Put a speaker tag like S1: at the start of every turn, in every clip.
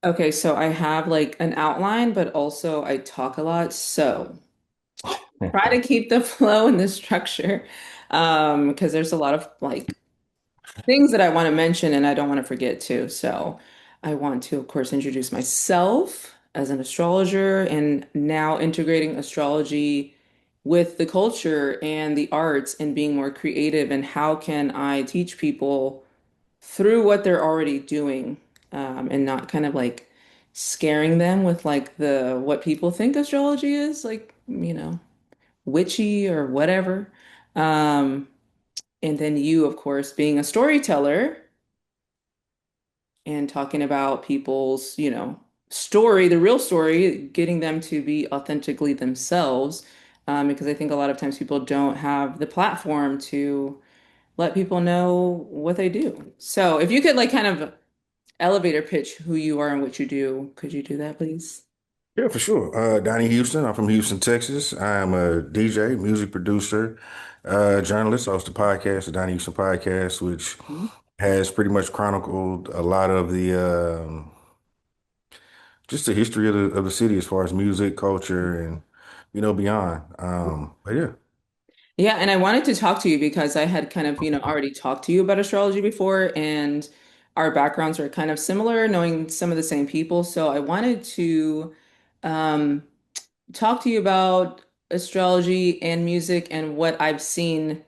S1: Okay, so I have like an outline, but also I talk a lot. So try to keep the flow and the structure. Because there's a lot of like things that I want to mention and I don't want to forget too. So I want to, of course, introduce myself as an astrologer and now integrating astrology with the culture and the arts and being more creative and how can I teach people through what they're already doing, and not kind of like scaring them with like the what people think astrology is, like, witchy or whatever. Um, and then you, of course, being a storyteller and talking about people's, story, the real story, getting them to be authentically themselves. Because I think a lot of times people don't have the platform to let people know what they do. So if you could like kind of elevator pitch who you are and what you do. Could you do that, please?
S2: Yeah, for sure. Donnie Houston. I'm from Houston, Texas. I'm a DJ, music producer, journalist. I host a podcast, the Donnie Houston Podcast, which
S1: Mhm.
S2: has pretty much chronicled a lot of the just the history of the city as far as music, culture, and beyond. But yeah.
S1: Yeah, and I wanted to talk to you because I had kind of, already talked to you about astrology before, and our backgrounds are kind of similar, knowing some of the same people. So I wanted to um, talk to you about astrology and music and what I've seen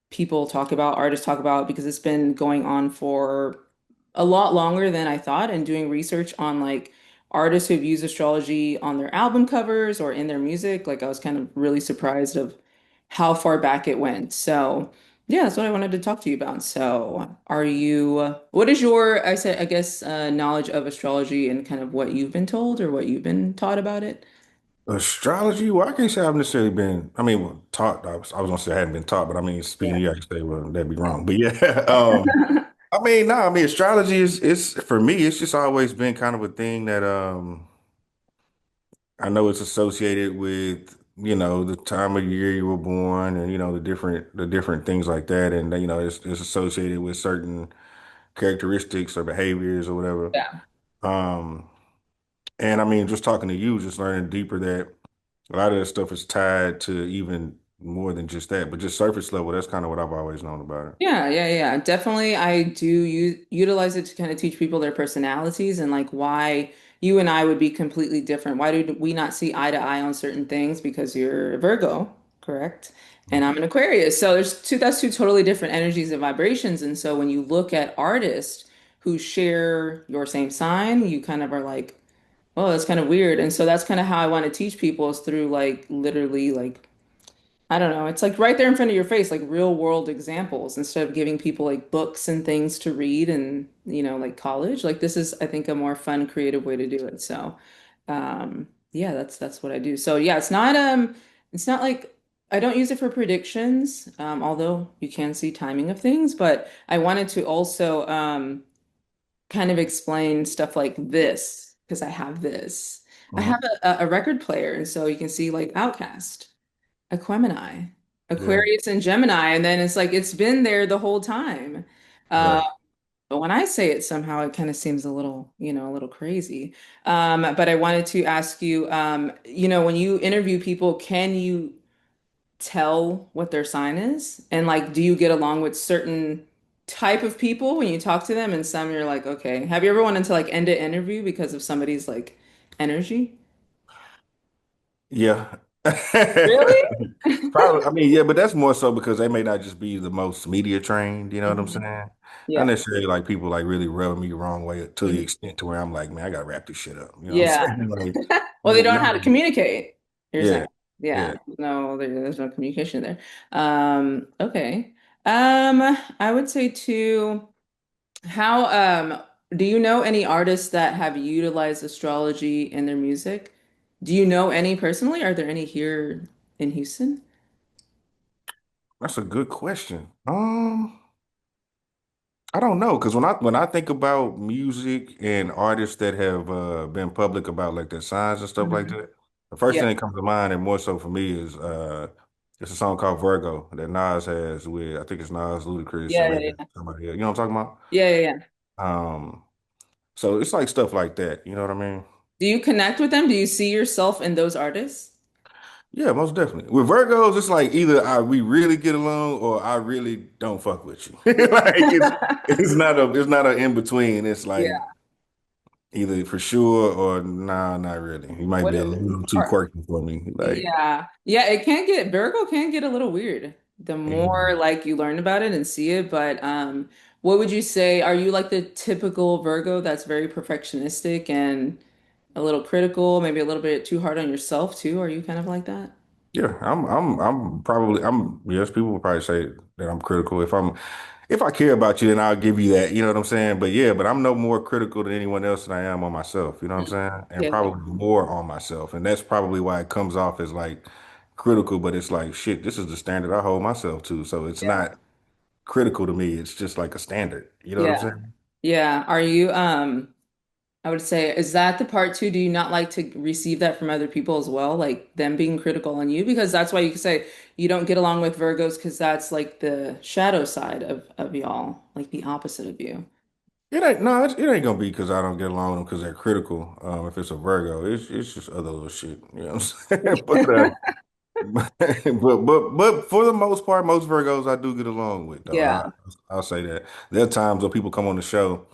S1: people talk about, artists talk about, because it's been going on for a lot longer than I thought, and doing research on like artists who've used astrology on their album covers or in their music. Like I was kind of really surprised of how far back it went. So yeah, that's what I wanted to talk to you about. So what is your, I guess, knowledge of astrology and kind of what you've been told or what you've been taught about it?
S2: Astrology? Well, I can't say I've necessarily been, I mean, well, taught. I was gonna say I hadn't been taught, but I mean, speaking
S1: Yeah.
S2: to you, I can say, well, that'd be wrong. But yeah, I mean, no, I mean, astrology is for me, it's just always been kind of a thing that I know it's associated with, the time of year you were born and the different things like that. And it's associated with certain characteristics or behaviors or whatever.
S1: Yeah.
S2: Um, and I mean, just talking to you, just learning deeper that a lot of that stuff is tied to even more than just that, but just surface level, that's kind of what I've always known about it.
S1: Yeah, yeah, yeah. Definitely, I do utilize it to kind of teach people their personalities and like why you and I would be completely different. Why do we not see eye to eye on certain things? Because you're a Virgo, correct? And I'm an Aquarius. So that's two totally different energies and vibrations. And so when you look at artists who share your same sign, you kind of are like, oh, that's kind of weird. And so that's kind of how I want to teach people is through like literally like I don't know. It's like right there in front of your face, like real world examples instead of giving people like books and things to read and, like college. Like this is, I think, a more fun, creative way to do it. So, yeah, that's what I do. So yeah, it's not like I don't use it for predictions, although you can see timing of things, but I wanted to also kind of explain stuff like this because I have this. I have
S2: Mhm.
S1: a record player, and so you can see like Outcast. Aquemini,
S2: Yeah,
S1: Aquarius and Gemini, and then it's like it's been there the whole time. Uh,
S2: right.
S1: but when I say it, somehow it kind of seems a little, a little crazy. But I wanted to ask you, when you interview people, can you tell what their sign is? And like, do you get along with certain type of people when you talk to them? And some you're like, okay. Have you ever wanted to like end an interview because of somebody's like energy?
S2: Yeah.
S1: Really?
S2: Probably, I mean, yeah, but that's more so because they may not just be the most media trained, you know what I'm
S1: Mhm.
S2: saying? Not
S1: Yeah.
S2: necessarily like people like really rubbing me the wrong way to the
S1: Mhm.
S2: extent to where I'm like, man, I gotta wrap this shit up. You know what I'm
S1: Yeah.
S2: saying? Like,
S1: Well, they don't know how to
S2: no,
S1: communicate. You're saying,
S2: yeah,
S1: yeah,
S2: yeah.
S1: no, there's no communication there. Okay. I would say too, how do you know any artists that have utilized astrology in their music? Do you know any personally? Are there any here in Houston?
S2: That's a good question. I don't know, because when I think about music and artists that have been public about like their signs and stuff like
S1: Mhm.
S2: that, the first
S1: Yeah,
S2: thing that comes to mind, and more so for me, is it's a song called Virgo that Nas has I think it's Nas, Ludacris, and
S1: yeah,
S2: maybe
S1: yeah,
S2: somebody else. You know what I'm talking about?
S1: yeah, yeah, yeah.
S2: Um, So it's like stuff like that. You know what I mean?
S1: Do you connect with them? Do you see yourself in those artists?
S2: Yeah, most definitely. With Virgos, it's like either we really get along or I really don't fuck with you. Like it's not a in between. It's
S1: Yeah.
S2: like either for sure or nah, not really. You might
S1: What
S2: be a little too
S1: are,
S2: quirky for me. Like
S1: yeah. Yeah, it can get Virgo can get a little weird the more
S2: mhm.
S1: like you learn about it and see it. But what would you say? Are you like the typical Virgo that's very perfectionistic and a little critical, maybe a little bit too hard on yourself too? Are you kind of like that?
S2: Yeah, I'm probably yes, people will probably say that I'm critical. If I care about you, then I'll give you that. You know what I'm saying? But yeah, but I'm no more critical than anyone else than I am on myself. You know what I'm saying? And
S1: Yeah.
S2: probably more on myself. And that's probably why it comes off as like critical, but it's like shit, this is the standard I hold myself to. So it's
S1: Yeah.
S2: not critical to me. It's just like a standard. You know what I'm
S1: Yeah.
S2: saying?
S1: Yeah. Are you I would say, is that the part too? Do you not like to receive that from other people as well? Like them being critical on you? Because that's why you can say you don't get along with Virgos because that's like the shadow side of y'all, like the opposite of you.
S2: It ain't no, it ain't gonna be because I don't get along with them because they're critical. If it's a Virgo, it's just other little shit. You know what I'm saying? But for the most part, most Virgos I do get along with though.
S1: Yeah.
S2: I'll say that. There are times where people come on the show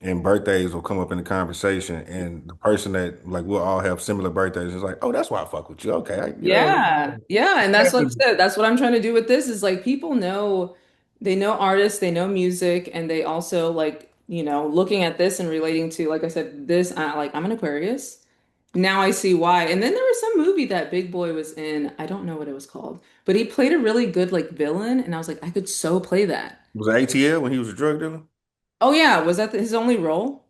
S2: and birthdays will come up in the conversation, and the person that like we'll all have similar birthdays is like, oh, that's why I fuck with you. Okay, you know,
S1: Yeah. Yeah. And that's what I said. That's what I'm trying to do with this is like people know they know artists, they know music, and they also like, looking at this and relating to, like I said, this, like I'm an Aquarius. Now I see why. And then there was some movie that Big Boy was in. I don't know what it was called, but he played a really good like villain, and I was like, I could so play that.
S2: was it ATL when he was a drug dealer?
S1: Oh yeah, was that his only role?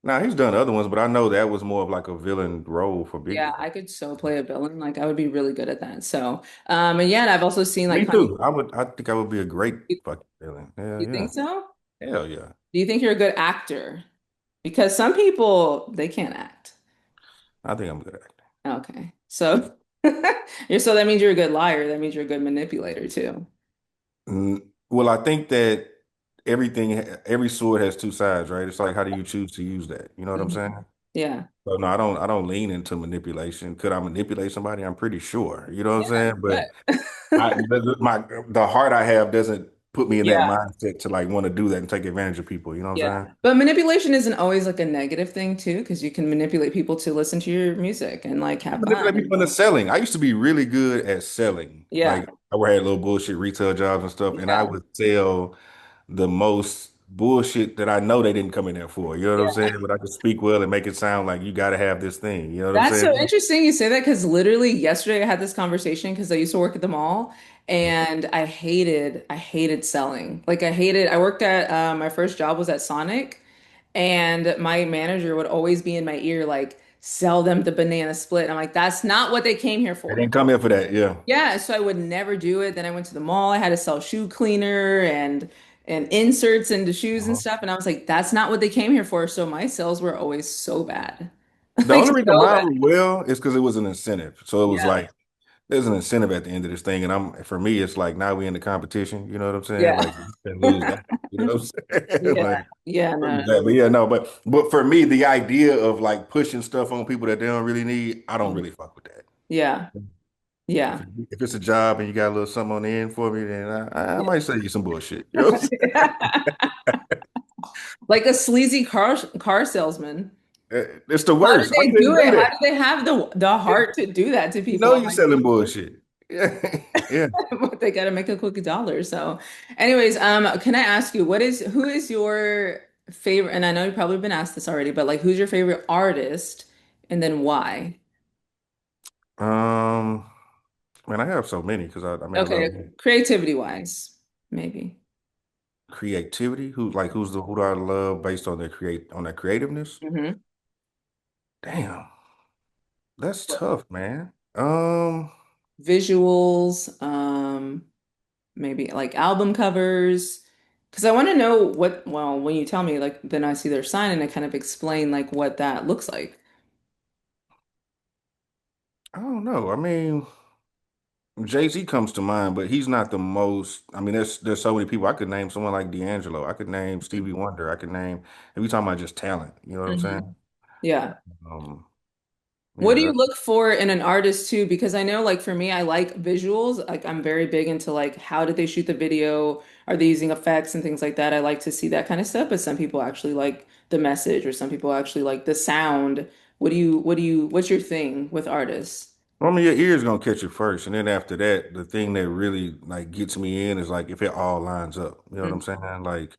S2: Now he's done other ones, but I know that was more of like a villain role for Big
S1: Yeah,
S2: Boy.
S1: I could so play a villain. Like I would be really good at that. So, and yeah, and I've also seen like
S2: Me
S1: funny.
S2: too. I think I would be a great
S1: You,
S2: fucking villain. Hell
S1: you
S2: yeah.
S1: think so?
S2: Hell yeah.
S1: Do you think you're a good actor? Because some people they can't act.
S2: I think I'm good at acting.
S1: Okay, so so that means you're a good liar. That means you're a good manipulator too.
S2: Well, I think that every sword has two sides, right? It's like how do you choose to use that? You know what I'm
S1: Mhm.
S2: saying?
S1: Yeah.
S2: So no, I don't lean into manipulation. Could I manipulate somebody? I'm pretty sure. You know what I'm
S1: Yeah.
S2: saying? But
S1: Good.
S2: the heart I have doesn't put me in that
S1: Yeah.
S2: mindset to like want to do that and take advantage of people. You know what
S1: Yeah.
S2: I'm saying?
S1: But manipulation isn't always like a negative thing too, because you can manipulate people to listen to your music and like have
S2: Manipulate
S1: fun.
S2: people into selling. I used to be really good at selling.
S1: Yeah.
S2: Like I had little bullshit retail jobs and stuff, and I
S1: Yeah.
S2: would sell the most bullshit that I know they didn't come in there for. You know what I'm
S1: Yeah.
S2: saying? But I could speak well and make it sound like you got to have this thing. You know what I'm
S1: That's so
S2: saying?
S1: interesting you say that because literally yesterday I had this conversation because I used to work at the mall and I hated selling. Like I worked at my first job was at Sonic and my manager would always be in my ear like sell them the banana split. And I'm like, that's not what they came here
S2: They
S1: for.
S2: didn't come here for that. Yeah.
S1: Yeah, so I would never do it. Then I went to the mall. I had to sell shoe cleaner and inserts into shoes and
S2: Uh-huh.
S1: stuff. And I was like, that's not what they came here for. So my sales were always so bad.
S2: The
S1: Like
S2: only reason
S1: so
S2: mine
S1: bad.
S2: were well is because it was an incentive. So it was
S1: Yeah.
S2: like there's an incentive at the end of this thing, and I'm for me, it's like now we in the competition. You know what I'm saying?
S1: Yeah.
S2: Like you can lose that. You know what I'm saying?
S1: Yeah.
S2: Like
S1: Yeah. No.
S2: that. But yeah, no. But for me, the idea of like pushing stuff on people that they don't really need, I don't
S1: No.
S2: really fuck with that.
S1: Yeah.
S2: If,
S1: Yeah.
S2: it- if it's a job and you got a little something on the end for me, then I
S1: Yeah.
S2: might say you some bullshit. You know what
S1: Like a sleazy car salesman.
S2: I'm saying? It's the
S1: How do
S2: worst. I
S1: they do
S2: couldn't
S1: it?
S2: do
S1: How
S2: that.
S1: do they have the heart to do that to
S2: You
S1: people?
S2: know
S1: I'm
S2: you selling
S1: like,
S2: bullshit. Yeah. Yeah.
S1: but they got to make a quick dollar. So, anyways, can I ask you who is your favorite? And I know you've probably been asked this already, but like, who's your favorite artist, and then why?
S2: Um, man, I have so many because I mean I love
S1: Okay, creativity wise, maybe.
S2: creativity. Who do I love based on their creativeness?
S1: Hmm.
S2: Damn, that's
S1: What
S2: tough, man.
S1: visuals, maybe like album covers. Because I want to know well, when you tell me, like, then I see their sign and I kind of explain like what that looks like.
S2: I don't know. I mean. Jay-Z comes to mind, but he's not the most. I mean, there's so many people. I could name someone like D'Angelo. I could name Stevie Wonder. I could name. If we talking about just talent, you know what I'm
S1: Mhm.
S2: saying?
S1: Yeah.
S2: Um,
S1: What
S2: yeah,
S1: do you
S2: that.
S1: look for in an artist too? Because I know like for me, I like visuals. Like I'm very big into like how did they shoot the video? Are they using effects and things like that? I like to see that kind of stuff, but some people actually like the message or some people actually like the sound. What's your thing with artists?
S2: I mean, your ear's gonna catch it first, and then after that, the thing that really like gets me in is like if it all lines up. You know what I'm saying? Like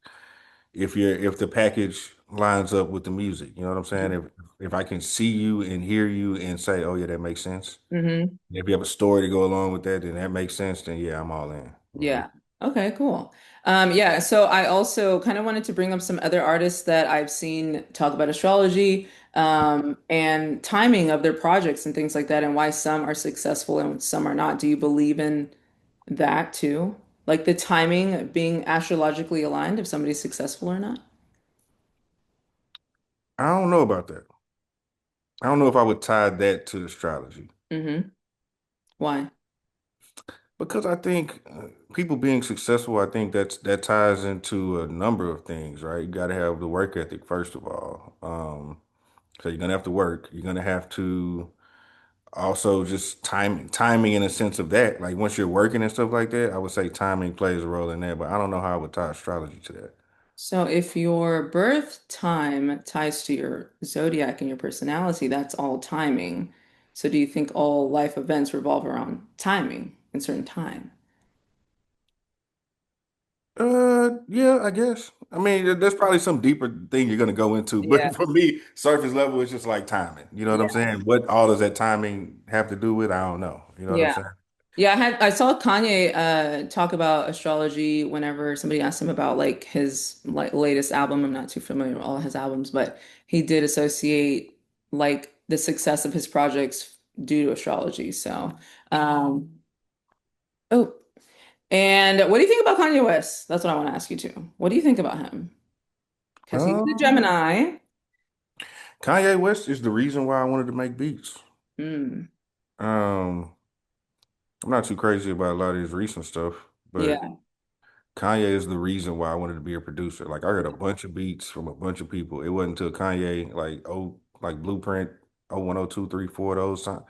S2: if the package lines up with the music. You know what I'm saying? If I can see you and hear you and say, oh yeah, that makes sense.
S1: Mm-hmm.
S2: If you have a story to go along with that, then that makes sense. Then yeah, I'm all in. You know?
S1: Yeah. Okay, cool. Yeah, so I also kind of wanted to bring up some other artists that I've seen talk about astrology, and timing of their projects and things like that, and why some are successful and some are not. Do you believe in that too? Like the timing being astrologically aligned if somebody's successful or not?
S2: I don't know about that. I don't know if I would tie that to astrology
S1: Mm-hmm. Why?
S2: because I think people being successful, I think that ties into a number of things, right? You got to have the work ethic first of all. So you're gonna have to work. You're gonna have to also just timing in a sense of that. Like once you're working and stuff like that, I would say timing plays a role in that. But I don't know how I would tie astrology to that.
S1: So if your birth time ties to your zodiac and your personality, that's all timing. So do you think all life events revolve around timing in certain time?
S2: Yeah, I guess. I mean, there's probably some deeper thing you're gonna go into,
S1: Yeah.
S2: but for me, surface level is just like timing. You know what I'm
S1: Yeah.
S2: saying? What all does that timing have to do with? I don't know. You know what I'm
S1: Yeah.
S2: saying?
S1: Yeah, I saw Kanye talk about astrology whenever somebody asked him about like his like latest album. I'm not too familiar with all his albums, but he did associate like the success of his projects due to astrology. So, um, oh, and what do you think about Kanye West? That's what I want to ask you too. What do you think about him? Because he's a
S2: Um,
S1: Gemini.
S2: Kanye West is the reason why I wanted to make beats.
S1: Mm,
S2: Um, I'm not too crazy about a lot of his recent stuff, but
S1: yeah,
S2: Kanye is the reason why I wanted to be a producer. Like I heard a bunch of beats from a bunch of people. It wasn't until Kanye, like Blueprint, 01, 02, 03, 04,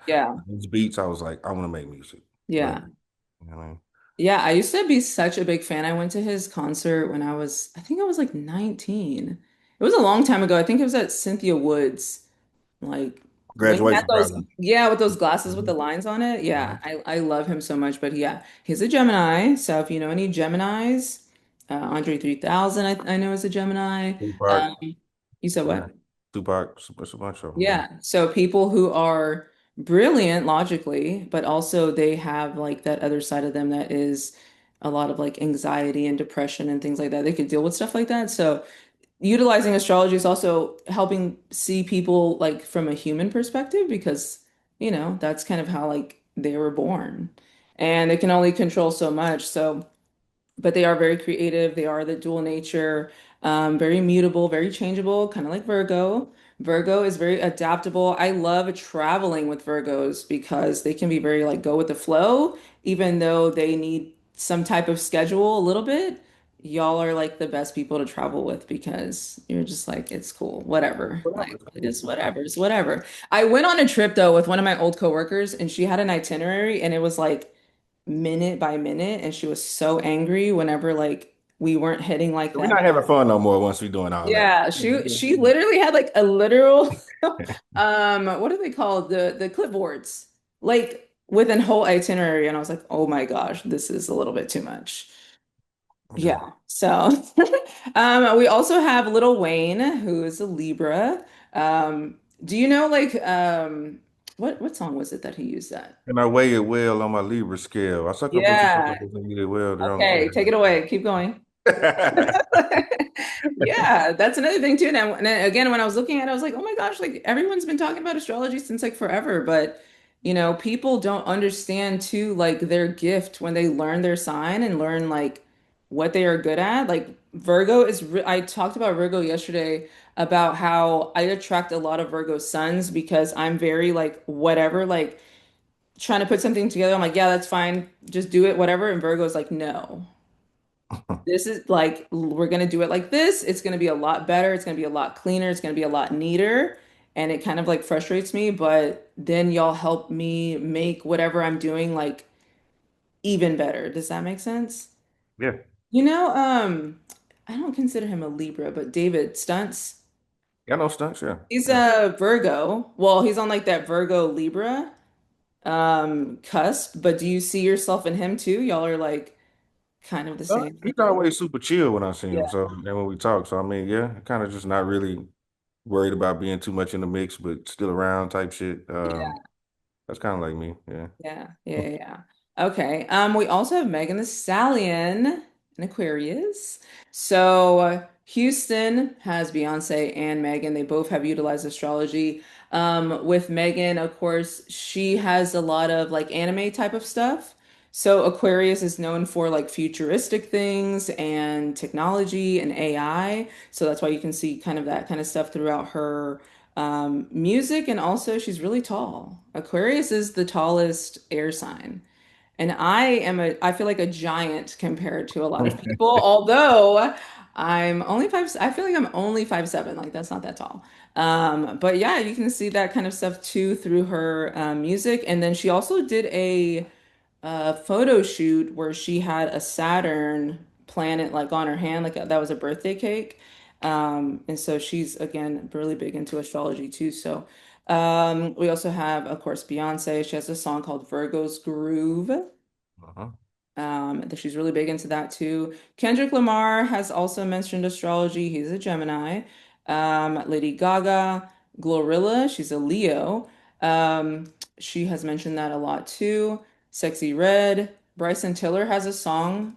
S1: yeah,
S2: those beats, I was like, I want to make music. Like,
S1: yeah.
S2: you know what I mean?
S1: Yeah, I used to be such a big fan. I went to his concert when I think I was like 19. It was a long time ago. I think it was at Cynthia Woods. Like when he had
S2: Graduation
S1: those,
S2: probably.
S1: yeah, with those glasses with the
S2: Mhm.
S1: lines on it. Yeah,
S2: Mhm.
S1: I love him so much. But yeah, he's a Gemini. So if you know any Geminis, Andre 3000, I know is a Gemini.
S2: Tupac,
S1: Um, you said
S2: yeah.
S1: what?
S2: Tupac, it's a bunch of them, yeah.
S1: Yeah. So people who are brilliant logically, but also they have like that other side of them that is a lot of like anxiety and depression and things like that. They could deal with stuff like that. So utilizing astrology is also helping see people like from a human perspective because, that's kind of how like they were born. And they can only control so much. So but they are very creative. They are the dual nature, very mutable, very changeable, kind of like Virgo. Virgo is very adaptable. I love traveling with Virgos because they can be very like go with the flow, even though they need some type of schedule a little bit. Y'all are like the best people to travel with because you're just like, it's cool, whatever. Like, it's whatever, it's whatever. I went on a trip though with one of my old coworkers and she had an itinerary and it was like, minute by minute, and she was so angry whenever like we weren't hitting like
S2: We're
S1: that.
S2: not having fun no more once we're doing all that.
S1: Yeah, she literally had like a literal what are they called? The clipboards. Like with an whole itinerary and I was like, "Oh my gosh, this is a little bit too much."
S2: Yeah.
S1: Yeah. So we also have Lil Wayne who is a Libra. Do you know like what song was it that he used that?
S2: And I weigh it well on my Libra scale. I suck a pussy so
S1: Yeah.
S2: I can eat it well.
S1: Okay, take it away. Keep going. Yeah, that's another thing too. And then again, when I was looking at it, I was like, oh my gosh, like everyone's been talking about astrology since like forever, but people don't understand too like their gift when they learn their sign and learn like what they are good at. Like Virgo I talked about Virgo yesterday about how I attract a lot of Virgo sons because I'm very like whatever, like trying to put something together. I'm like, yeah, that's fine. Just do it, whatever. And Virgo's like, no. This is like, we're going to do it like this. It's going to be a lot better. It's going to be a lot cleaner. It's going to be a lot neater. And it kind of like frustrates me, but then y'all help me make whatever I'm doing like even better. Does that make sense?
S2: Yeah.
S1: You know, I don't consider him a Libra, but David Stunts,
S2: Yeah, no stunts. Yeah.
S1: he's
S2: Yeah.
S1: a Virgo. Well, he's on like that Virgo Libra cusp, but do you see yourself in him too? Y'all are like kind of the same.
S2: He's always super chill when I see him.
S1: Yeah.
S2: So, and when we talk, so I mean, yeah, kind of just not really worried about being too much in the mix, but still around type shit. That's kind of like me. Yeah.
S1: Yeah. Okay. We also have Megan the Stallion in Aquarius. So Houston has Beyonce and Megan. They both have utilized astrology. With Megan, of course, she has a lot of like anime type of stuff. So Aquarius is known for like futuristic things and technology and AI. So that's why you can see kind of that kind of stuff throughout her music, and also she's really tall. Aquarius is the tallest air sign. And I feel like a giant compared to a lot of people, although I'm only five, I feel like I'm only 5'7", like that's not that tall. But yeah, you can see that kind of stuff too through her music. And then she also did a photo shoot where she had a Saturn planet like on her hand, like that was a birthday cake. And so she's again really big into astrology too. So we also have, of course, Beyonce. She has a song called Virgo's Groove.
S2: Uh-huh.
S1: That she's really big into that too. Kendrick Lamar has also mentioned astrology. He's a Gemini. Lady Gaga, Glorilla, she's a Leo. She has mentioned that a lot too. Sexy Red. Bryson Tiller has a song.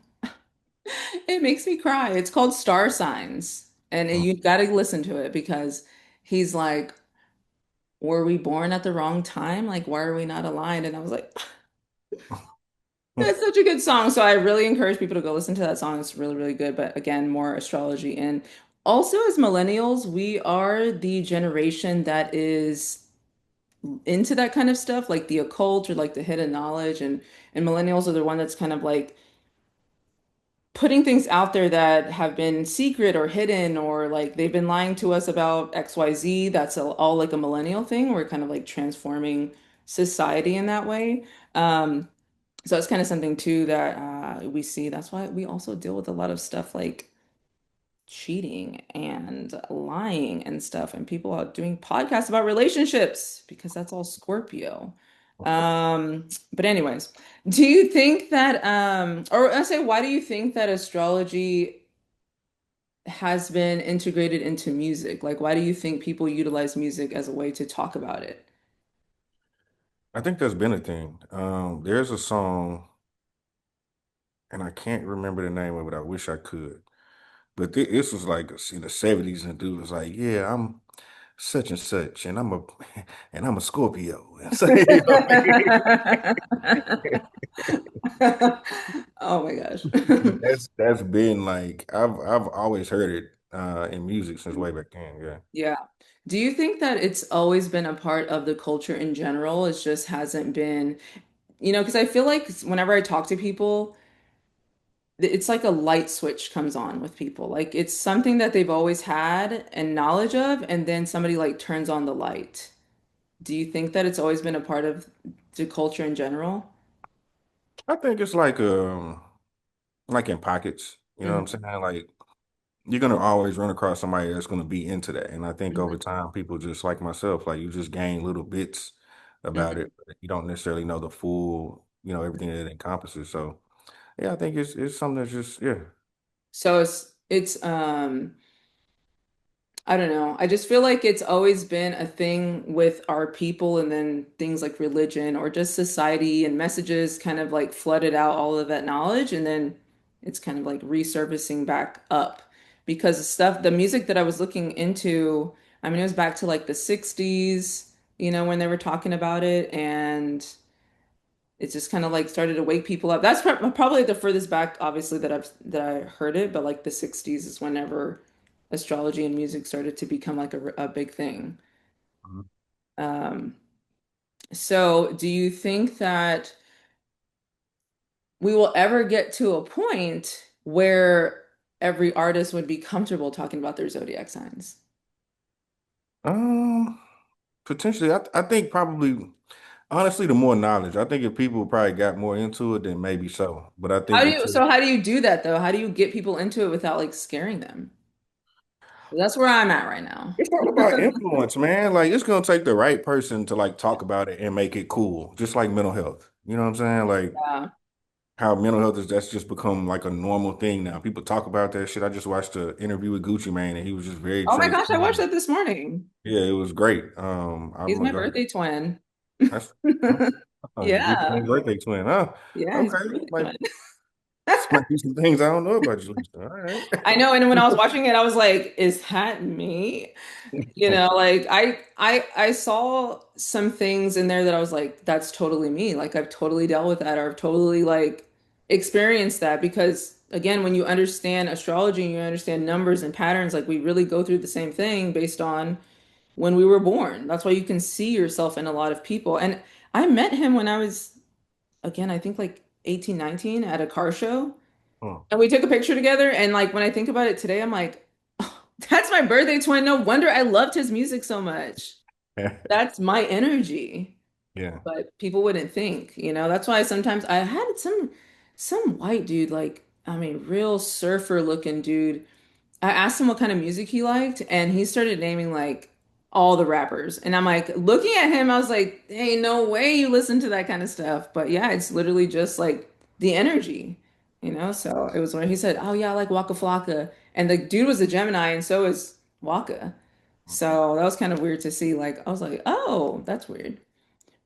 S1: It makes me cry. It's called Star Signs. And you got to listen to it because he's like, were we born at the wrong time? Like, why are we not aligned? And I was like, that's such a good song. So I really encourage people to go listen to that song. It's really, really good. But again, more astrology. And also, as millennials, we are the generation that is into that kind of stuff, like the occult or like the hidden knowledge. And millennials are the one that's kind of like putting things out there that have been secret or hidden, or like they've been lying to us about XYZ. That's all like a millennial thing. We're kind of like transforming society in that way. So it's kind of something too that we see. That's why we also deal with a lot of stuff like cheating and lying and stuff, and people are doing podcasts about relationships because that's all Scorpio. But anyways, do you think that or I say, why do you think that astrology has been integrated into music? Like, why do you think people utilize music as a way to talk about it?
S2: I think that's been a thing. There's a song, and I can't remember the name of it. I wish I could. But this was like in the 70s, and dude was like, "Yeah, I'm such and such, and I'm a and I'm a Scorpio." And so,
S1: Oh my gosh.
S2: that's been like I've always heard it in music since way back then. Yeah.
S1: Yeah. Do you think that it's always been a part of the culture in general? It just hasn't been, because I feel like whenever I talk to people, it's like a light switch comes on with people. Like it's something that they've always had and knowledge of, and then somebody like turns on the light. Do you think that it's always been a part of the culture in general?
S2: I think it's like in pockets. You know what I'm saying? Like you're gonna always run across somebody that's gonna be into that. And I think over
S1: Mhm.
S2: time, people just like myself, like you just gain little bits about
S1: Mhm.
S2: it, but you don't necessarily know the full, everything that it encompasses. So yeah, I think it's something that's just yeah.
S1: So it's I don't know. I just feel like it's always been a thing with our people, and then things like religion or just society and messages kind of like flooded out all of that knowledge, and then it's kind of like resurfacing back up because the music that I was looking into, I mean, it was back to like the 60s, when they were talking about it, and it just kind of like started to wake people up. That's probably the furthest back, obviously, that I heard it, but like the 60s is whenever astrology and music started to become like a big thing.
S2: Mhm.
S1: Um, So, do you think that we will ever get to a point where every artist would be comfortable talking about their zodiac signs?
S2: Um, Potentially, I think probably honestly, the more knowledge. I think if people probably got more into it, then maybe so. But I think until
S1: How do you do that though? How do you get people into it without like scaring them? That's where I'm at right now.
S2: it's all about influence, man. Like it's gonna take the right person to like talk about it and make it cool, just like mental health. You know what I'm saying? Like
S1: Yeah.
S2: how mental health is that's just become like a normal thing now. People talk about that shit. I just watched an interview with Gucci Mane, and he was just very
S1: Oh my gosh, I watched
S2: transparent.
S1: that this morning.
S2: Yeah, it was great.
S1: He's
S2: I'm
S1: my
S2: gonna go.
S1: birthday twin.
S2: That's oh, Gucci
S1: Yeah.
S2: Mane's birthday twin. Huh?
S1: Yeah, he's
S2: Okay,
S1: my birthday
S2: might
S1: twin.
S2: might be some things I don't know about you. All right.
S1: I know, and when I was watching it, I was like, is that me? You know, like I saw some things in there that I was like, that's totally me. Like I've totally dealt with that or I've totally like experienced that because again, when you understand astrology and you understand numbers and patterns, like we really go through the same thing based on when we were born. That's why you can see yourself in a lot of people. And I met him when I was again, I think like 18, 19 at a car show.
S2: Hmm.
S1: And we took a picture together. And like when I think about it today, I'm like, oh, that's my birthday twin. No wonder I loved his music so much. That's my energy.
S2: Yeah.
S1: But people wouldn't think, you know. That's why sometimes I had some white dude, like, I mean, real surfer looking dude. I asked him what kind of music he liked, and he started naming like all the rappers. And I'm like, looking at him, I was like, hey, no way you listen to that kind of stuff. But yeah, it's literally just like the energy, you know? So it was when he said, oh yeah, I like Waka Flocka. And the dude was a Gemini, and so is Waka. So that was kind of weird to see. Like, I was like, oh, that's weird.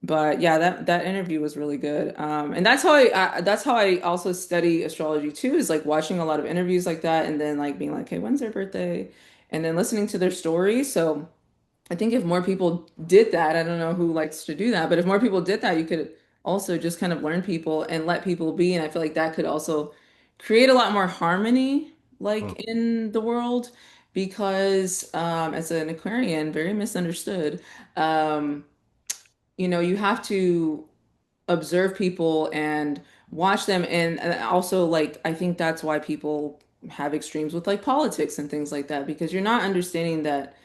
S1: But yeah, that interview was really good. And that's how I also study astrology too, is like watching a lot of interviews like that and then like being like, hey, when's their birthday? And then listening to their stories. So I think if more people did that, I don't know who likes to do that, but if more people did that, you could also just kind of learn people and let people be. And I feel like that could also create a lot more harmony like
S2: Hmm.
S1: in the world because as an Aquarian, very misunderstood. Um, you know, you have to observe people and watch them. And also, like, I think that's why people have extremes with like politics and things like that, because you're not understanding that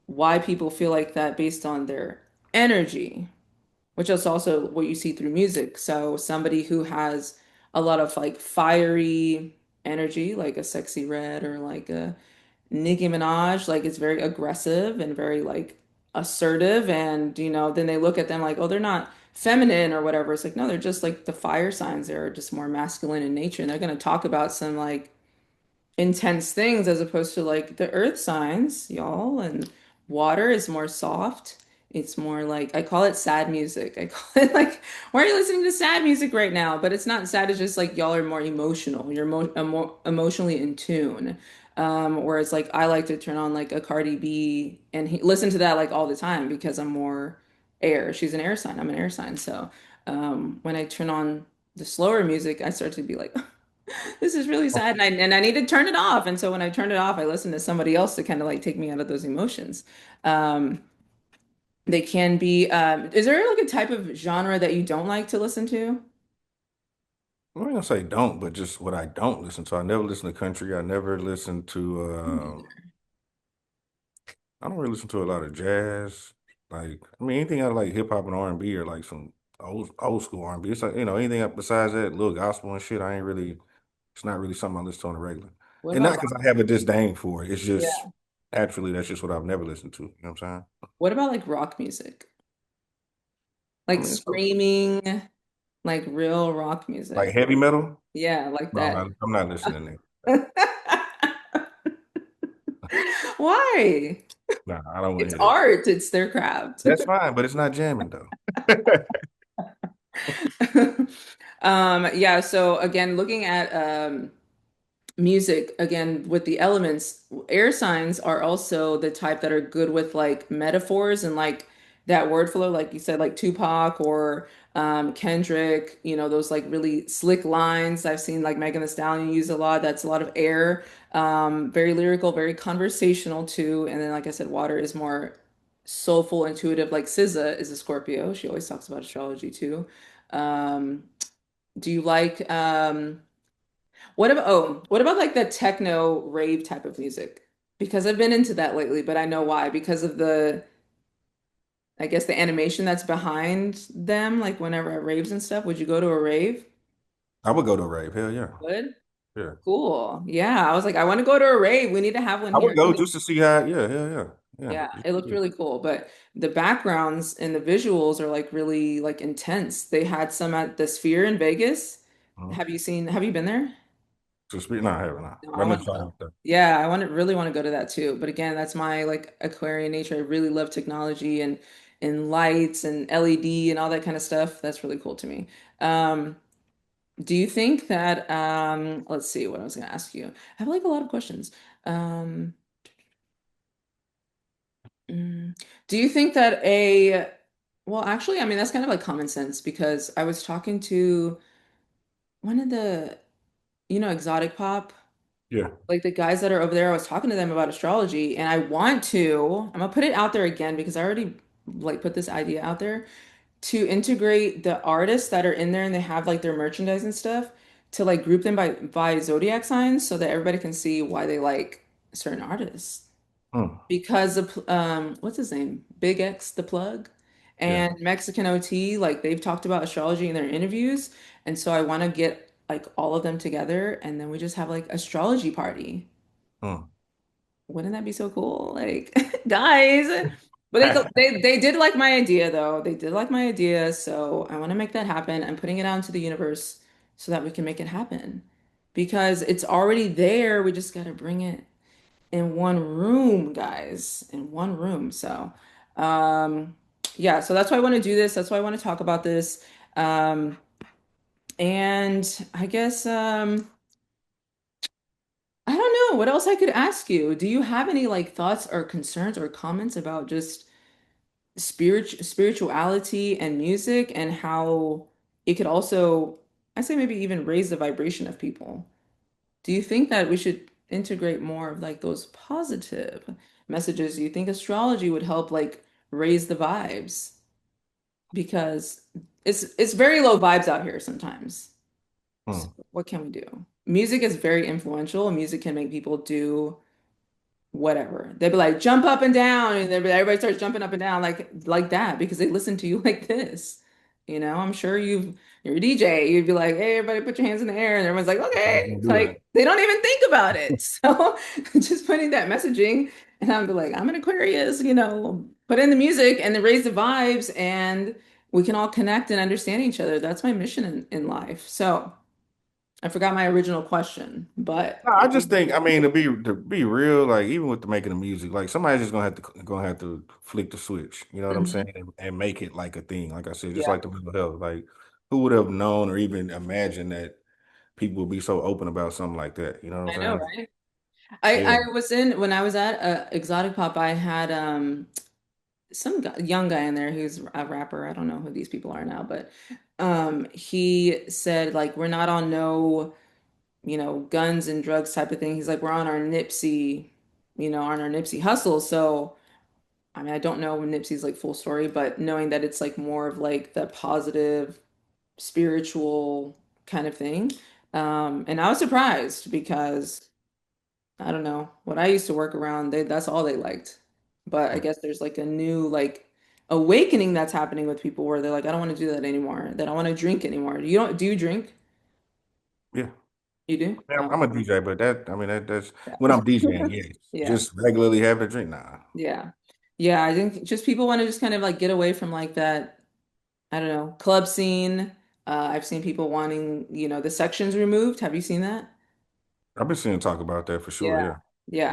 S1: why people feel like that based on their energy, which is also what you see through music. So somebody who has a lot of like fiery energy, like a Sexy Red or like a Nicki Minaj, like it's very aggressive and very like assertive. And, you know, then they look at them like, oh, they're not feminine or whatever. It's like, no, they're just like the fire signs. They're just more masculine in nature. And they're going to talk about some like intense things as opposed to like the earth signs, y'all. And water is more soft. It's more like I call it sad music. I call it like, why are you listening to sad music right now? But it's not sad, it's just like y'all are more emotional. You're more emotionally in tune. Whereas like I like to turn on like a Cardi B and listen to that like all the time because I'm more air. She's an air sign. I'm an air sign. So when I turn on the slower music, I start to be like, this is really sad, and I need to turn it off. And so when I turn it off, I listen to somebody else to kind of like take me out of those emotions. Um, they can be, is there like a type of genre that you don't like to listen to?
S2: I'm not gonna say don't, but just what I don't listen to. I never listen to country. I never listen to I don't really listen to a lot of jazz. Like I mean anything out of like hip hop and R&B or like some old school R&B. It's like, anything up besides that, little gospel and shit, I ain't really it's not really something I listen to on a regular.
S1: What
S2: And not
S1: about
S2: because I have a disdain for it. It's just
S1: yeah?
S2: naturally that's just what I've never listened to. You know what I'm saying?
S1: What about like rock music?
S2: I
S1: Like
S2: mean it's
S1: screaming, like real rock
S2: like
S1: music.
S2: heavy metal.
S1: Yeah, like
S2: No,
S1: that.
S2: I'm not listening to that.
S1: Why?
S2: No, I don't want
S1: It's
S2: to hear that.
S1: art, it's their craft.
S2: That's fine, but it's not jamming though.
S1: Yeah, so again, looking at music again with the elements, air signs are also the type that are good with like metaphors and like that word flow, like you said, like Tupac or Kendrick, you know, those like really slick lines. I've seen like Megan Thee Stallion use a lot. That's a lot of air, very lyrical, very conversational too. And then, like I said, water is more soulful, intuitive. Like SZA is a Scorpio. She always talks about astrology too. Um, do you like what about like the techno rave type of music? Because I've been into that lately, but I know why. Because of the, I guess the animation that's behind them, like whenever at raves and stuff. Would you go to a rave?
S2: I would go to a rave. Hell yeah.
S1: Would?
S2: Yeah.
S1: Cool. Yeah. I was like, I want to go to a rave. We need to have one
S2: I
S1: here.
S2: would go just to see how, yeah, yeah, yeah. Yeah.
S1: Yeah,
S2: Just
S1: it
S2: to
S1: looked
S2: see.
S1: really cool, but the backgrounds and the visuals are like really like intense. They had some at the Sphere in Vegas.
S2: Uh-huh.
S1: Have you been there?
S2: To speak, no, I haven't. No.
S1: No,
S2: But
S1: I
S2: I'm
S1: want
S2: gonna
S1: to
S2: try
S1: go.
S2: out there.
S1: Yeah, I really want to go to that too. But again, that's my like Aquarian nature. I really love technology and lights and LED and all that kind of stuff. That's really cool to me. Um, do you think that let's see what I was going to ask you. I have like a lot of questions. Um, Mm. Do you think that well, actually, I mean, that's kind of like common sense because I was talking to one of the, exotic pop,
S2: Yeah.
S1: like the guys that are over there. I was talking to them about astrology and I'm gonna put it out there again because I already like put this idea out there to integrate the artists that are in there and they have like their merchandise and stuff to like group them by zodiac signs so that everybody can see why they like certain artists.
S2: Mm.
S1: Because of what's his name? Big X the plug
S2: Yeah.
S1: and Mexican OT, like they've talked about astrology in their interviews. And so I want to get like all of them together and then we just have like astrology party.
S2: Mm.
S1: Wouldn't that be so cool? Like, guys. But they did like my idea though. They did like my idea, so I want to make that happen. I'm putting it out into the universe so that we can make it happen. Because it's already there. We just got to bring it in one room, guys, in one room. So, um, yeah, so that's why I want to do this. That's why I want to talk about this. Um, and I guess I don't know what else I could ask you. Do you have any like thoughts or concerns or comments about just spirituality and music and how it could also, I say maybe even raise the vibration of people? Do you think that we should integrate more of like those positive messages? Do you think astrology would help like raise the vibes? Because it's very low vibes out here sometimes. So
S2: Mm.
S1: what can we do? Music is very influential. Music can make people do whatever. They'd be like, jump up and down, and everybody starts jumping up and down like that because they listen to you like this. I'm sure you're a DJ. You'd be like, hey, everybody put your hands in the air, and everyone's like,
S2: I was
S1: okay.
S2: gonna
S1: It's
S2: do that.
S1: like they don't even think about it. So just putting that messaging, and I'd be like, I'm an Aquarius, put in the music and then raise the vibes, and we can all connect and understand each other. That's my mission in life. So I forgot my original question, but
S2: No, I just think, I mean, to be real, like even with the making of music, like somebody's just gonna have to flick the switch. You know what I'm
S1: Mhm.
S2: saying, and make it like a thing. Like I said, just
S1: Yeah,
S2: like the mental health. Like who would have known or even imagined that people would be so open about something like that? You know what
S1: I
S2: I'm
S1: know,
S2: saying?
S1: right? I
S2: Yeah.
S1: was in when I was at Exotic Pop, I had some young guy in there who's a rapper. I don't know who these people are now, but he said like we're not on no, guns and drugs type of thing. He's like we're on our Nipsey, on our Nipsey hustle. So I mean, I don't know Nipsey's like full story, but knowing that it's like more of like the positive spiritual kind of thing. And I was surprised because I don't know. What I used to work around, that's all they liked. But I guess there's like a new like awakening that's happening with people where they're like, I don't want to do that anymore. They don't want to drink anymore. Do you drink?
S2: Yeah.
S1: You do?
S2: Yeah,
S1: Oh,
S2: I'm a DJ, but I mean, that's when
S1: yeah.
S2: I'm DJing. Yes,
S1: Yeah.
S2: just regularly having a drink. Nah.
S1: Yeah. Yeah. I think just people want to just kind of like get away from like that, I don't know, club scene. I've seen people wanting, the sections removed. Have you seen that?
S2: I've been seeing talk about that for sure.
S1: Yeah.
S2: Yeah.
S1: Yeah.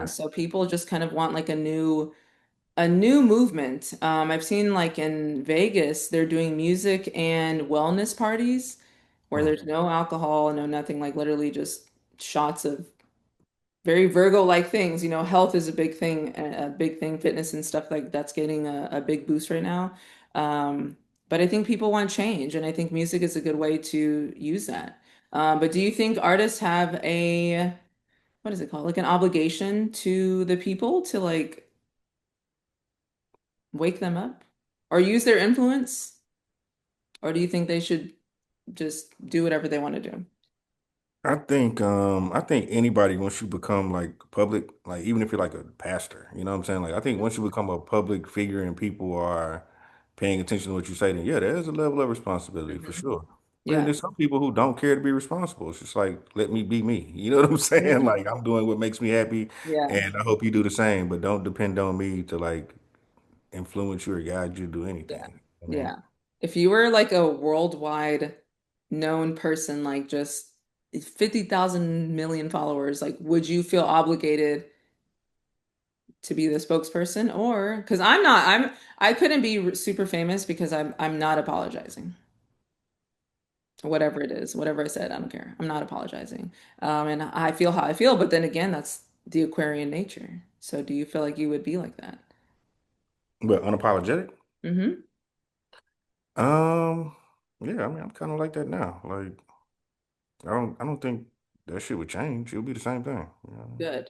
S2: Yeah.
S1: So people just kind of want like a new movement. I've seen like in Vegas, they're doing music and wellness parties where
S2: Mm.
S1: there's no alcohol, no nothing, like literally just shots of very Virgo-like things. Health is a big thing, fitness and stuff like that's getting a big boost right now. But I think people want change, and I think music is a good way to use that. But do you think artists have what is it called? Like an obligation to the people to like Wake them up? Or use their influence? Or do you think they should just do whatever they want to do?
S2: I think anybody once you become like public, like even if you're like a pastor, you know what I'm saying? Like I think once you become a public figure and people are paying attention to what you say, then yeah, there's a level of responsibility for
S1: Mhm.
S2: sure. But then
S1: Yeah.
S2: there's some people who don't care to be responsible. It's just like let me be me. You know what I'm saying?
S1: Mhm.
S2: Like I'm doing what makes me happy,
S1: Yeah.
S2: and I hope you do the same. But don't depend on me to like influence you or guide you to do
S1: Yeah.
S2: anything. I mean,
S1: Yeah. If you were like a worldwide known person, like just 50,000 million followers, like would you feel obligated to be the spokesperson? Or because I couldn't be super famous because I'm not apologizing. Whatever it is, whatever I said, I don't care. I'm not apologizing. And I feel how I feel, but then again, that's the Aquarian nature. So do you feel like you would be like that?
S2: but unapologetic.
S1: Mm-hmm.
S2: Um, yeah, I mean, I'm kind of like that now. Like, I don't think that shit would change. It would be the same thing. You know?
S1: Good.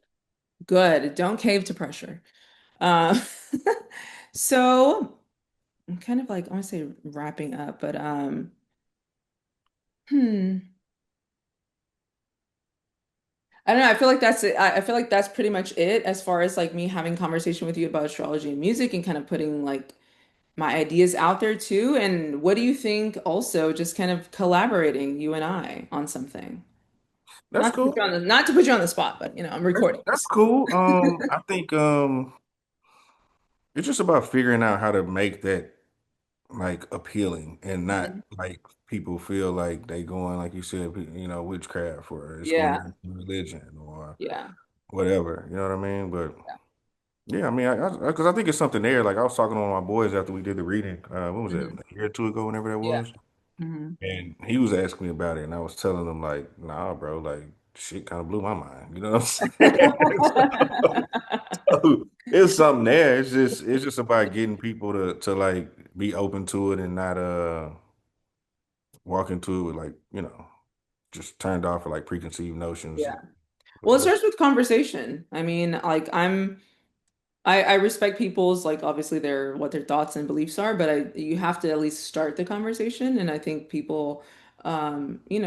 S1: Good. Don't cave to pressure. Uh, so I'm kind of like I want to say wrapping up, but hmm. I don't know. I feel like that's it. I feel like that's pretty much it as far as like me having conversation with you about astrology and music and kind of putting like my ideas out there too. And what do you think also just kind of collaborating you and I on something?
S2: That's cool.
S1: Not to put you on the spot, but I'm recording
S2: That's
S1: this.
S2: cool. I think it's just about figuring out how to make that like appealing and not
S1: Mhm.
S2: like people feel like they going like you said, you know, witchcraft or it's going
S1: Yeah.
S2: into religion or
S1: Yeah.
S2: whatever. You know what I mean? But
S1: Yeah.
S2: yeah, I mean, because I think it's something there. Like I was talking to one of my boys after we did the reading. What was that?
S1: Mhm.
S2: A year or two ago, whenever that
S1: Yeah.
S2: was.
S1: Mhm.
S2: And he was asking me about it, and I was telling him like, "Nah, bro, like shit kind of blew my mind." You know what I'm saying? So, it's something there. It's just about getting people to like be open to it and not walk into it with like just turned off for like preconceived notions.
S1: Yeah.
S2: But
S1: Well, it
S2: yeah,
S1: starts with conversation. I mean, like I respect people's like obviously their what their thoughts and beliefs are, but you have to at least start the conversation. And I think people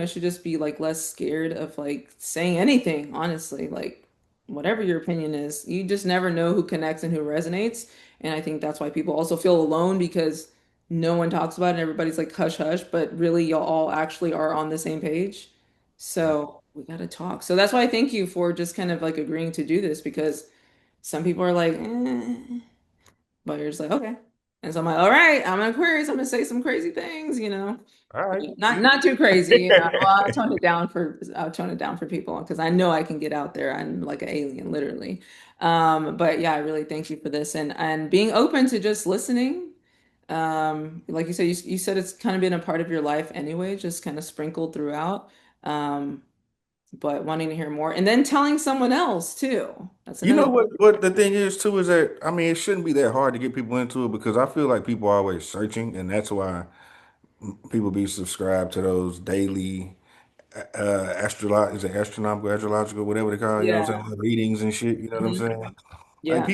S1: should just be like less scared of like saying anything, honestly. Like whatever your opinion is, you just never know who connects and who resonates. And I think that's why people also feel alone because no one talks about it and everybody's like hush hush, but really y'all all actually are on the same page. So we gotta talk. So that's why I thank you for just kind of like agreeing to do this because some people are like, but you're just like, okay. And so I'm like, all right, I'm an Aquarius. I'm gonna say some crazy things.
S2: all right.
S1: Not too crazy. Well, I'll tone it down for people because I know I can get out there. I'm like an alien, literally. But yeah, I really thank you for this and being open to just listening. Like you said, you said it's kind of been a part of your life anyway, just kind of sprinkled throughout. Um, but wanting to hear more and then telling someone else too. That's
S2: You
S1: another.
S2: know what the thing is too is that I mean it shouldn't be that hard to get people into it because I feel like people are always searching and that's why people be subscribed to those daily astronomical astrological whatever they call it, you know what I'm
S1: Yeah.
S2: saying, readings and shit, you know what I'm
S1: Mhm.
S2: saying? Like
S1: Yeah.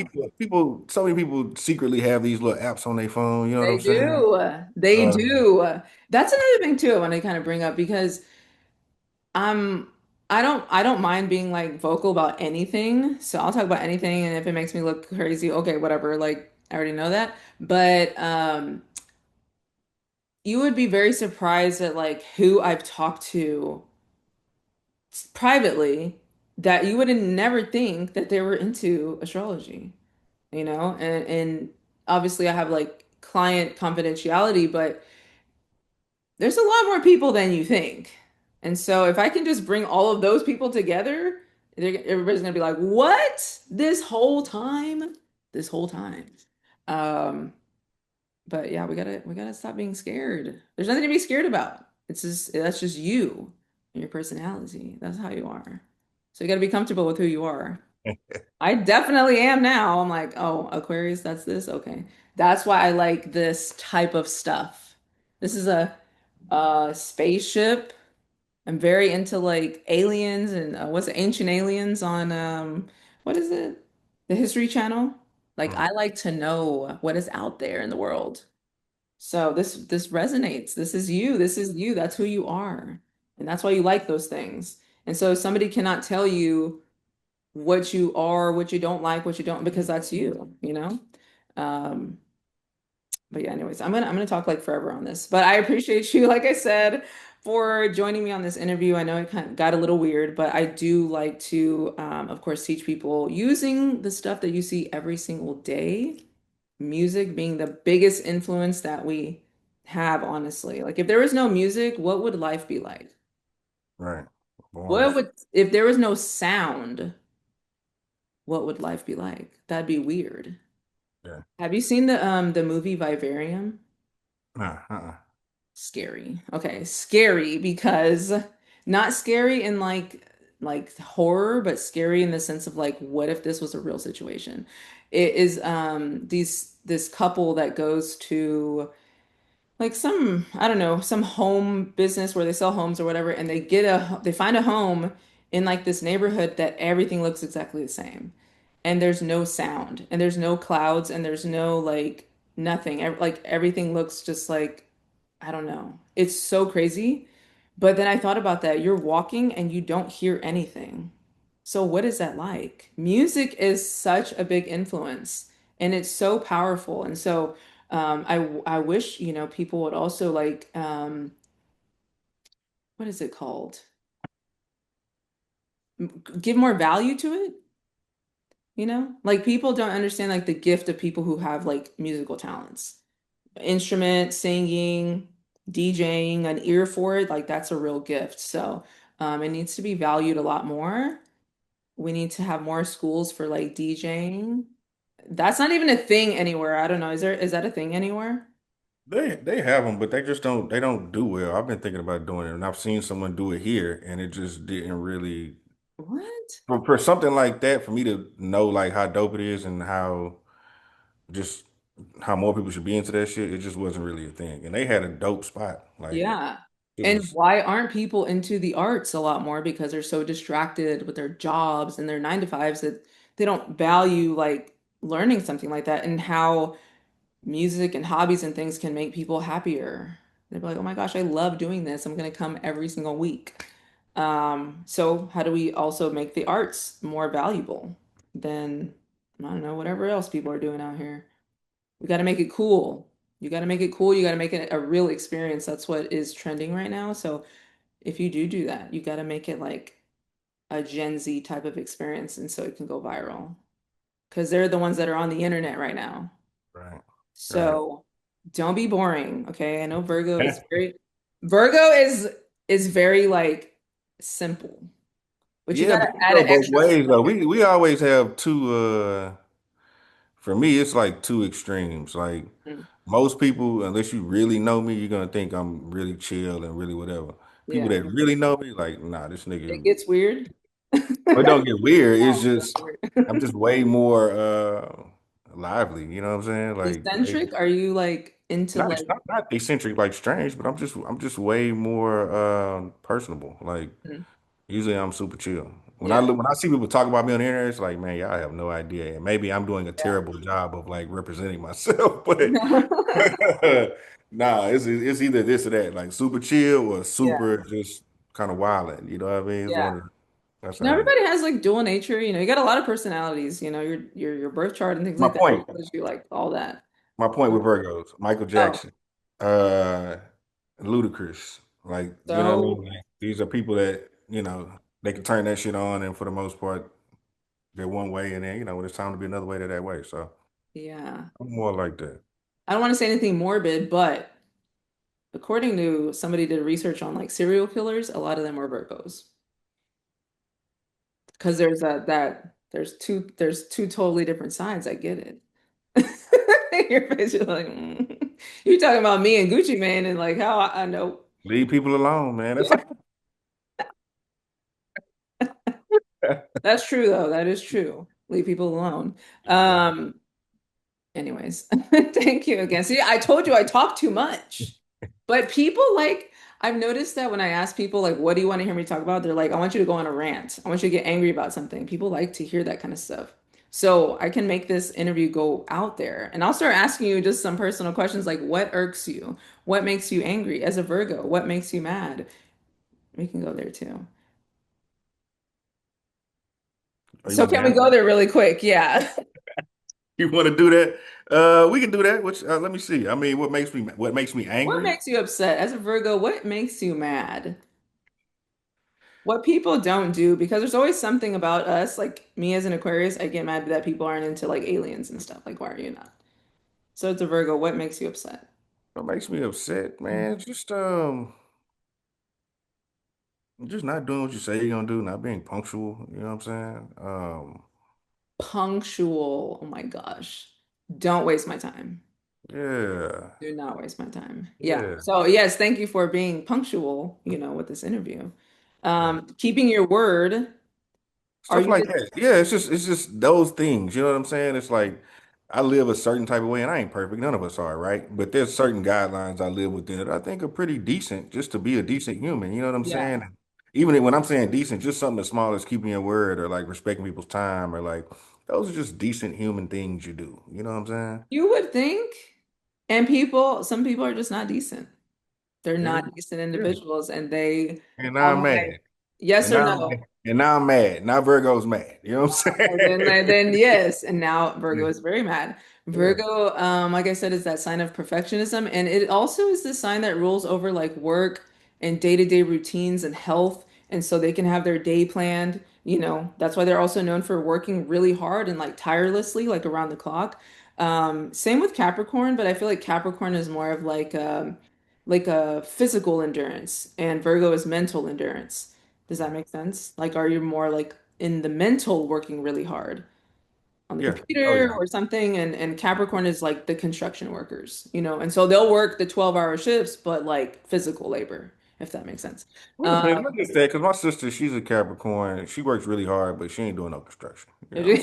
S2: so many people secretly have these little apps on their phone, you know what
S1: They
S2: I'm saying?
S1: do. They
S2: Uh,
S1: do. That's another thing too I want to kind of bring up because I'm I don't mind being like vocal about anything. So I'll talk about anything and if it makes me look crazy, okay, whatever. Like I already know that. But you would be very surprised at like who I've talked to privately that you would never think that they were into astrology, and obviously I have like client confidentiality, but there's a lot more people than you think. And so if I can just bring all of those people together, everybody's gonna be like, what? This whole time? This whole time. Um, but yeah, we gotta stop being scared. There's nothing to be scared about. It's just that's just you and your personality. That's how you are. So you gotta be comfortable with who you are. I definitely am now. I'm like, oh, Aquarius, that's this. Okay. That's why I like this type of stuff. This is a spaceship. I'm very into like aliens and what's it, Ancient Aliens on what is it? The History Channel. Like
S2: Mm,
S1: I like to know what is out there in the world. So this resonates. This is you. This is you. That's who you are. And that's why you like those things. And so somebody cannot tell you what you are, what you don't like, what you don't, because that's you, you know? Um, but yeah, anyways, I'm gonna talk like forever on this. But I appreciate you, like I said, for joining me on this interview. I know it kind of got a little weird, but I do like to, of course, teach people using the stuff that you see every single day, music being the biggest influence that we have, honestly. Like if there was no music, what would life be like?
S2: right.
S1: What
S2: Boring.
S1: would, if there was no sound, what would life be like? That'd be weird.
S2: Yeah.
S1: Have you seen the movie Vivarium?
S2: Nah,
S1: Scary. Okay, scary because not scary in like horror, but scary in the sense of like what if this was a real situation? It is this couple that goes to like some, I don't know, some home business where they sell homes or whatever, and they find a home in like this neighborhood that everything looks exactly the same. And there's no sound, and there's no clouds, and there's no like nothing. Like everything looks just like, I don't know. It's so crazy. But then I thought about that. You're walking and you don't hear anything. So what is that like? Music is such a big influence and it's so powerful. And so I wish, people would also like what is it called? Give more value to it, you know? Like people don't understand like the gift of people who have like musical talents. Instrument, singing, DJing, an ear for it, like that's a real gift. So it needs to be valued a lot more. We need to have more schools for like DJing. That's not even a thing anywhere. I don't know. Is that a thing anywhere?
S2: they have them, but they don't do well. I've been thinking about doing it, and I've seen someone do it here, and it just didn't really
S1: What?
S2: for something like that for me to know like how dope it is and how just how more people should be into that shit. It just wasn't really a thing, and they had a dope spot. Like
S1: Yeah.
S2: it
S1: And
S2: was.
S1: why aren't people into the arts a lot more? Because they're so distracted with their jobs and their 9 to 5s that they don't value like learning something like that and how music and hobbies and things can make people happier. They'd be like, oh my gosh, I love doing this. I'm going to come every single week. So how do we also make the arts more valuable than, I don't know, whatever else people are doing out here? We got to make it cool. You got to make it cool. You got to make it a real experience. That's what is trending right now. So if you do that, you got to make it like a Gen Z type of experience. And so it can go viral because they're the ones that are on the internet right now.
S2: Right. Right.
S1: So don't be boring, okay? I know Virgo is very like simple, but you
S2: Yeah,
S1: gotta
S2: but it
S1: add
S2: go
S1: an
S2: both
S1: extra
S2: ways though.
S1: spice.
S2: We always have two for me it's like two extremes. Like
S1: Mm,
S2: most people, unless you really know me, you're gonna think I'm really chill and really whatever. People
S1: yeah,
S2: that really know me, like, nah, this
S1: it
S2: nigga.
S1: gets weird.
S2: But don't get weird. It's
S1: Oh,
S2: just
S1: weird.
S2: I'm just way more lively, you know what I'm saying?
S1: Eccentric? Are you like into
S2: Not
S1: like
S2: not eccentric like strange, but I'm just way more personable. Like
S1: mm,
S2: usually I'm super chill.
S1: yeah,
S2: When I see people talk about me on the internet, it's like, man, y'all have no idea. And maybe I'm doing a
S1: yeah.
S2: terrible job of like representing myself, but nah, it's either this or that, like super chill or
S1: Yeah,
S2: super just kind of wilding. You know what I mean? It's
S1: yeah.
S2: one of that's how it is.
S1: Everybody has like dual nature, you got a lot of personalities, your birth chart and things
S2: My
S1: like that
S2: point.
S1: shows you like all that.
S2: My point with Virgos, Michael
S1: Oh,
S2: Jackson, uh, Ludacris, like you know what I
S1: so
S2: mean. Like, these are people that they can turn that shit on, and for the most part, they're one way, and then when it's time to be another way, they're that way. So
S1: yeah.
S2: I'm more like that.
S1: I don't want to say anything morbid, but according to somebody did research on like serial killers, a lot of them were Virgos. Because there's two totally different sides. I get it. Your face, you're like, You're talking about me and Gucci Mane and like how I know.
S2: Leave people alone, man. That's
S1: Yeah, that's true though. That is true. Leave people alone. Um, anyways, thank you again. See, I told you I talk too much. But people like I've noticed that when I ask people like what do you want to hear me talk about? They're like, I want you to go on a rant. I want you to get angry about something. People like to hear that kind of stuff. So I can make this interview go out there and I'll start asking you just some personal questions like what irks you? What makes you angry as a Virgo? What makes you mad? We can go there too.
S2: Oh, you
S1: So
S2: want me
S1: can
S2: to
S1: we
S2: answer?
S1: go there really quick? Yeah.
S2: You want to do that? We can do that. Which let me see. I mean, what makes me
S1: What
S2: angry?
S1: makes you upset as a Virgo? What makes you mad? What people don't do, because there's always something about us, like me as an Aquarius, I get mad that people aren't into like aliens and stuff. Like, why are you not? So it's a Virgo. What makes you upset?
S2: What makes me upset, man? Just not doing what you say you're gonna do, not being punctual. You know what I'm saying?
S1: Punctual. Oh my gosh. Don't waste my time.
S2: Yeah,
S1: Do not waste my time. Yeah.
S2: yeah.
S1: So yes, thank you for being punctual, with this interview.
S2: Yeah.
S1: Keeping your word. Are
S2: Stuff
S1: you
S2: like
S1: the
S2: that. Yeah, it's just those things. You know what I'm saying? It's like I live a certain type of way, and I ain't perfect. None of us are, right? But there's certain guidelines I live within that I think are pretty decent, just to be a decent human. You know what I'm saying?
S1: yeah.
S2: Even when I'm saying decent, just something as small as keeping your word, or like respecting people's time, or like those are just decent human things you do. You know what I'm saying?
S1: You would think. And some people are just not decent. They're
S2: Yeah,
S1: not decent
S2: yeah.
S1: individuals and they
S2: And now I'm
S1: all like
S2: mad.
S1: yes
S2: And
S1: or
S2: now
S1: no.
S2: and now I'm mad. Now Virgo's mad. You know what I'm
S1: And then,
S2: saying?
S1: then yes, and now Virgo is very mad.
S2: Yeah.
S1: Virgo, like I said, is that sign of perfectionism, and it also is the sign that rules over like work and day-to-day routines and health, and so they can have their day planned. That's why they're also known for working really hard and like tirelessly, like around the clock. Same with Capricorn, but I feel like Capricorn is more of like a physical endurance, and Virgo is mental endurance. Does that make sense? Like, are you more like in the mental working really hard on the
S2: Yeah. Oh
S1: computer
S2: yeah.
S1: or something? And Capricorn is like the construction workers, and so they'll work the 12-hour shifts, but like physical labor, if that makes sense.
S2: Wait a
S1: Um,
S2: minute, look at that. Because my sister, she's a Capricorn. She works really hard, but she ain't doing no construction. You know
S1: it
S2: what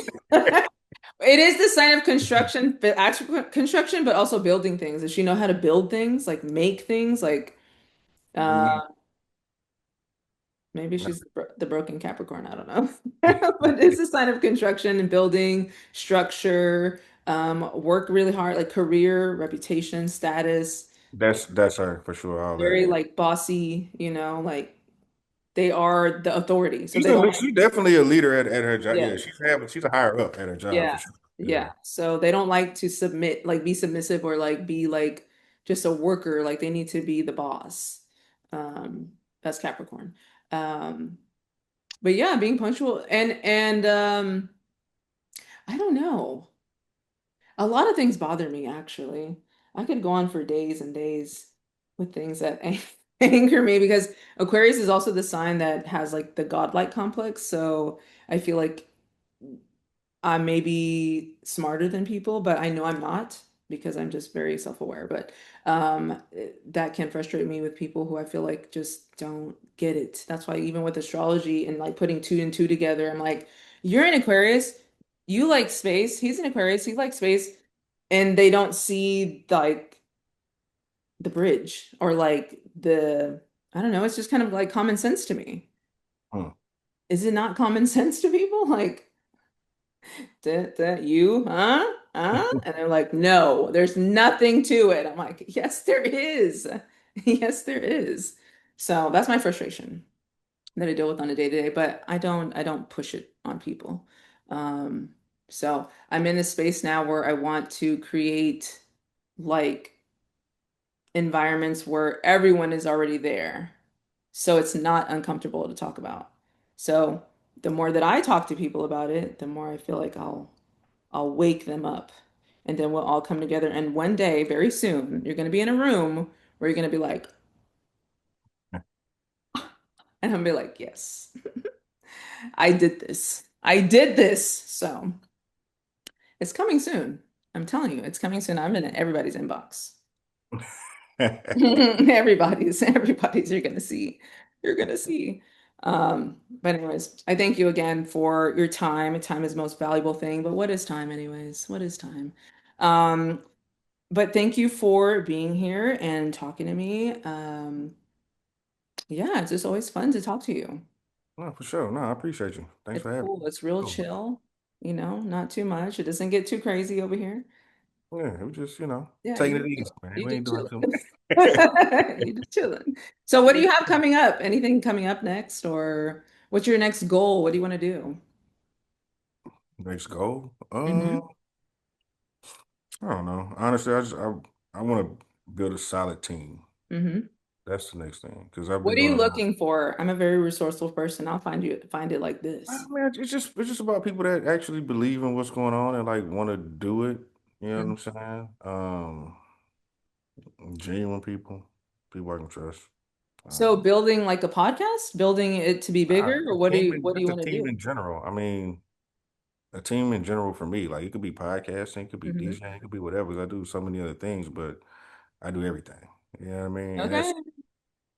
S1: is the sign of
S2: I'm
S1: construction, but actual construction, but also building things. Does she know how to build things, like make things, like
S2: saying?
S1: uh maybe she's the broken Capricorn. I don't know. But it's a sign of construction and building, structure, work really hard, like career, reputation, status,
S2: That's her for sure. All that.
S1: very like bossy, like they are the authority. So they don't like,
S2: She's definitely a leader at her job.
S1: yeah,
S2: Yeah, she's a higher up at her job for
S1: yeah,
S2: sure. Yeah.
S1: yeah. So they don't like to submit, like be submissive or like be like just a worker. Like they need to be the boss. Um, that's Capricorn. Um, but yeah, being punctual and I don't know. A lot of things bother me, actually. I could go on for days and days with things that anger me because Aquarius is also the sign that has like the godlike complex. So I feel like I'm maybe smarter than people, but I know I'm not because I'm just very self-aware. But that can frustrate me with people who I feel like just don't get it. That's why even with astrology and like putting two and two together, I'm like, you're an Aquarius, you like space. He's an Aquarius, he likes space, and they don't see like the bridge or like I don't know. It's just kind of like common sense to me.
S2: Hmm.
S1: Is it not common sense to people? Like that you, huh? Huh? And they're like, no, there's nothing to it. I'm like, yes, there is. Yes, there is. So that's my frustration that I deal with on a day-to-day, but I don't push it on people. Um, so I'm in this space now where I want to create like environments where everyone is already there. So it's not uncomfortable to talk about. So the more that I talk to people about it, the more I feel like I'll wake them up and then we'll all come together. And one day, very soon, you're going to be in a room where you're going to be like, and I'm gonna be like, yes, I did this. I did this. So it's coming soon. I'm telling you, it's coming soon. I'm in everybody's inbox. Everybody's, you're gonna see. You're gonna see. But anyways, I thank you again for your time. Time is the most valuable thing, but what is time anyways? What is time? Um, But thank you for being here and talking to me. Yeah, it's just always fun to talk to you.
S2: No, for sure. No, I appreciate you. Thanks
S1: It's
S2: for having
S1: cool.
S2: me.
S1: It's real
S2: Cool.
S1: chill. not too much. It doesn't get too crazy over here.
S2: Yeah, it was just,
S1: Yeah,
S2: taking
S1: you
S2: it
S1: just
S2: easy,
S1: chill.
S2: man.
S1: You
S2: We
S1: just
S2: ain't doing
S1: chilling.
S2: too much.
S1: You just chilling. So what do you have coming up? Anything coming up next, or what's your next goal? What do you want to do?
S2: Next goal?
S1: Hmm.
S2: I don't know. Honestly, I want to build a solid team.
S1: Hmm.
S2: That's the next thing because I've
S1: What
S2: been
S1: are you
S2: doing a lot.
S1: looking for? I'm a very resourceful person. I'll find it like
S2: I
S1: this.
S2: mean, it's just about people that actually believe in what's going on and like want to do it. You know what
S1: Mhm.
S2: I'm saying? Genuine people, people I can trust.
S1: So
S2: Um,
S1: building like a podcast, building it to be bigger, or
S2: a team,
S1: what do you
S2: just a
S1: want to
S2: team
S1: do?
S2: in general. I mean, a team in general for me, like it could be podcasting, it could be
S1: Hmm.
S2: DJing, it could be whatever. 'Cause I do so many other things, but I do everything. You know what I mean?
S1: Okay.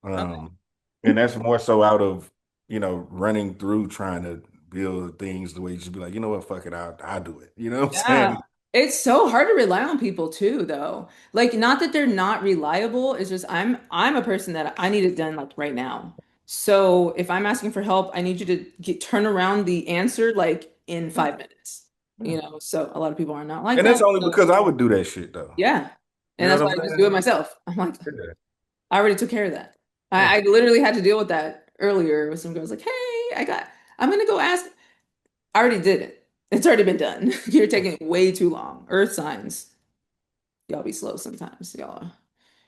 S1: Okay.
S2: Um, and that's more so out of, running through trying to build things the way you should be like, you know what, fuck it, I'll do it. You know what I'm
S1: Yeah.
S2: saying?
S1: It's so hard to rely on people too, though. Like, not that they're not reliable, it's just I'm a person that I need it done like right now. So if I'm asking for help, I need you to turn around the answer like in
S2: Yeah,
S1: 5 minutes.
S2: yeah.
S1: So a lot of people are not like
S2: And that's
S1: that.
S2: only
S1: So
S2: because I would do that shit though.
S1: yeah.
S2: You
S1: And
S2: know
S1: that's
S2: what
S1: why
S2: I'm
S1: I just do it
S2: saying?
S1: myself. I'm like,
S2: Yeah,
S1: I already took care of that.
S2: yeah.
S1: I literally had to deal with that earlier with some girls like, hey, I'm gonna go ask. I already did it. It's already been done. You're taking way too long. Earth signs. Y'all be slow sometimes. Y'all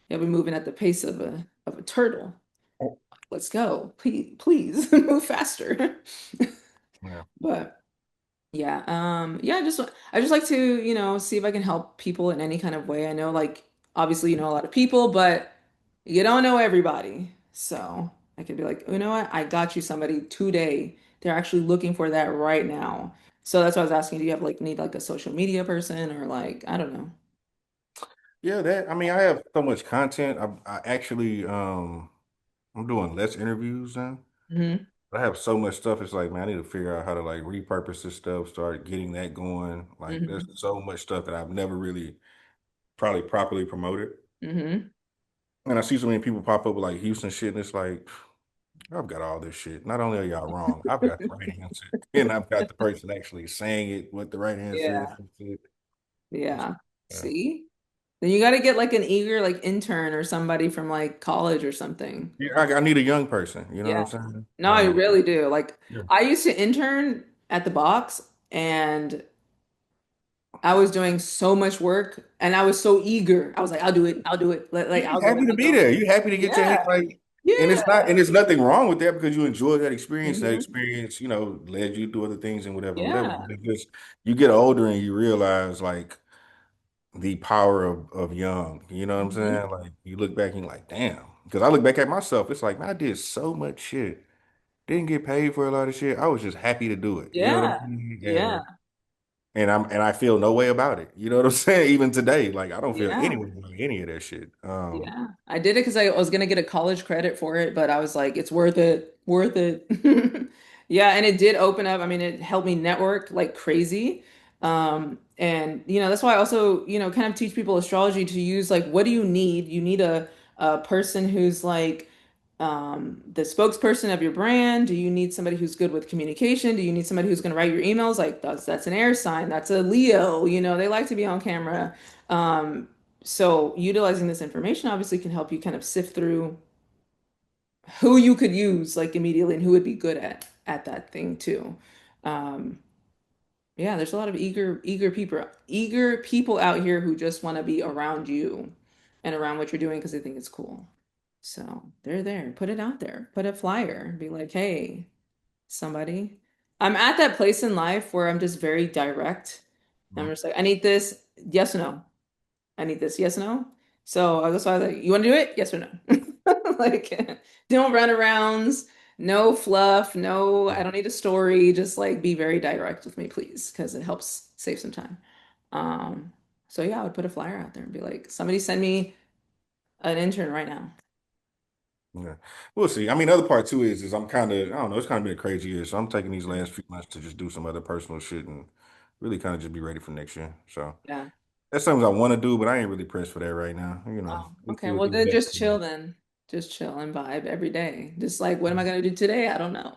S1: be moving at the pace of a turtle.
S2: Oh,
S1: Let's go. Please move faster.
S2: yeah.
S1: But yeah, yeah, I just like to, see if I can help people in any kind of way. I know like obviously you know a lot of people, but you don't know everybody. So I could be like, you know what? I got you somebody today. They're actually looking for that right now. So that's why I was asking, do you have like need like a social media person or like, I don't know.
S2: Yeah, I mean, I have so much content. I actually I'm doing less interviews now.
S1: Hmm.
S2: I have so much stuff. It's like, man, I need to figure out how to like repurpose this stuff, start getting that going. Like, there's
S1: Hmm.
S2: so much stuff that I've never really probably properly promoted.
S1: Hmm.
S2: And I see so many people pop up with like Houston shit, and it's like, I've got all this shit. Not only are y'all wrong, I've got the right answer, and I've got the person actually saying it, what the right answer is.
S1: Yeah.
S2: And shit.
S1: Yeah.
S2: Yeah.
S1: See? Then you got to get like an eager like intern or somebody from like college or something.
S2: Yeah, I need a young person. You know
S1: Yeah.
S2: what I'm saying?
S1: No, I really do. Like
S2: Yeah.
S1: I used to intern at the box and I was doing so much work and I was so eager. I was like, I'll do it. I'll do it. Like
S2: You
S1: I'll go.
S2: happy to
S1: I'll
S2: be
S1: go.
S2: there. You happy to get your hand
S1: Yeah.
S2: like,
S1: Yeah.
S2: and it's nothing wrong with that because you enjoy that experience. That
S1: Hmm.
S2: experience, led you to other things and whatever.
S1: Yeah.
S2: But it just you get older and you realize like the power of young. You know what I'm
S1: Hmm.
S2: saying? Like you look back and you're like, damn. Because I look back at myself, it's like, man, I did so much shit. Didn't get paid for a lot of shit. I was just happy to do it. You know what I'm
S1: Yeah.
S2: saying?
S1: Yeah.
S2: And I feel no way about it. You know what I'm saying? Even today, like I don't feel any
S1: Yeah.
S2: way about any of that shit.
S1: Yeah, I did it because I was gonna get a college credit for it, but I was like, it's worth it, worth it. Yeah, and it did open up. I mean, it helped me network like crazy. And that's why I also, kind of teach people astrology to use like, what do you need? You need a person who's like the spokesperson of your brand. Do you need somebody who's good with communication? Do you need somebody who's going to write your emails? Like that's an air sign. That's a Leo. They like to be on camera. Um, so utilizing this information obviously can help you kind of sift through who you could use like immediately and who would be good at that thing too. Um, yeah, there's a lot of eager people out here who just want to be around you and around what you're doing because they think it's cool. So they're there. Put it out there. Put a flyer. Be like, hey, somebody. I'm at that place in life where I'm just very direct. I'm
S2: Mhm.
S1: just like, I need this. Yes or no. I need this. Yes or no. So that's why I was like, you want to do it? Yes or no? Like, don't run arounds. No fluff. No, I don't need a story. Just like be very direct with me, please, because it helps save some time. Um, so yeah, I would put a flyer out there and be like, somebody send me an intern right now.
S2: Yeah, we'll see. I mean, the other part too is I'm kind of I don't know. It's kind of been a crazy year, so I'm taking these last few months to just do some other personal shit and really kind of just be ready for next year. So
S1: Yeah.
S2: that's something I want to do, but I ain't really pressed for that right now.
S1: Oh,
S2: We'll see
S1: okay.
S2: what
S1: Well,
S2: these
S1: then
S2: next
S1: just
S2: few
S1: chill
S2: months.
S1: then. Just chill and vibe every day. Just like, what am I gonna do today? I don't know.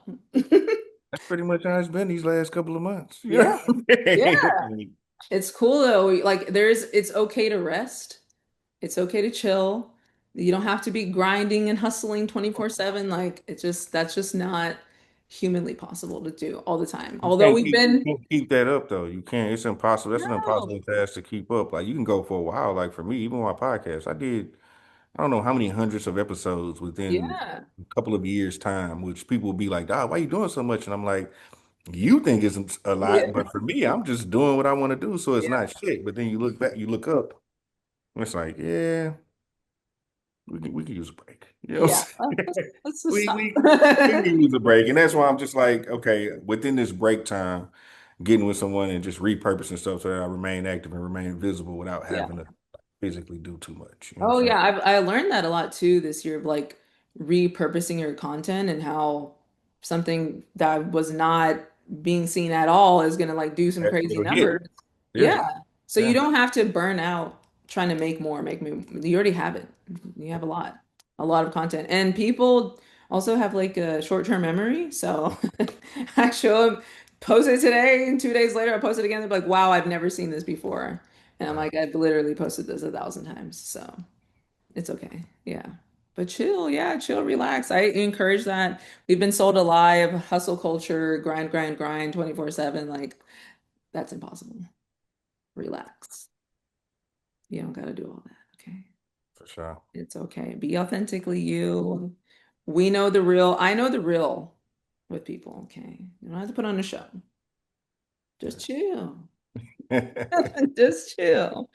S2: That's pretty much how it's been these last couple of months. You
S1: Yeah. Yeah.
S2: know?
S1: It's cool though. Like it's okay to rest. It's okay to chill. You don't have to be grinding and hustling 24/7. Like that's just not humanly possible to do all the time.
S2: You
S1: Although
S2: can't
S1: we've
S2: keep you
S1: been
S2: can't keep that up though. You can't. It's impossible. That's an
S1: no.
S2: impossible task to keep up. Like you can go for a while. Like for me, even with my podcast, I did I don't know how many hundreds of episodes within
S1: Yeah.
S2: a couple of years' time, which people will be like, "Dog, why you doing so much?" And I'm like, "You think it's a lot,
S1: Yeah.
S2: but for me, I'm just doing what I want to do, so it's
S1: Yeah.
S2: not shit." But then you look back, you look up, and it's like, yeah, we can use a break. You know what
S1: Yeah.
S2: I'm saying?
S1: Let's just
S2: We
S1: stop.
S2: we we can use a break, and that's why I'm just like, okay, within this break time, getting with someone and just repurposing stuff so that I remain active and remain visible without
S1: Yeah.
S2: having to physically do too much. You know what
S1: Oh
S2: I'm
S1: yeah,
S2: saying?
S1: I learned that a lot too this year of like repurposing your content and how something that was not being seen at all is gonna like do some crazy
S2: It'll hit.
S1: numbers.
S2: Yeah,
S1: Yeah. So you
S2: yeah.
S1: don't have to burn out trying to make more, make me you already have it. You have a lot of content. And people also have like a short-term memory. So I show them, post it today, and 2 days later I post it again. They're like, wow, I've never seen this before. And I'm
S2: Right.
S1: like, I've literally posted this 1,000 times. So it's okay. Yeah. But chill, yeah, chill, relax. I encourage that. We've been sold a lie of hustle culture, grind, grind, grind 24/7. Like, that's impossible. Relax. You don't got to do all that. Okay.
S2: For sure.
S1: It's okay. Be authentically you. We know the real. I know the real with people. Okay. You don't have to put on a show. Just chill. Just chill.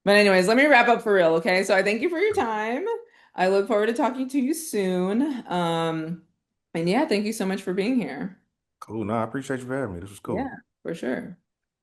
S1: But anyways, let me wrap up for real, okay? So I thank you for your time. I look forward to talking to you soon. And yeah, thank you so much for being here.
S2: Cool. No, I appreciate you for having me. This was
S1: Yeah,
S2: cool.
S1: for sure.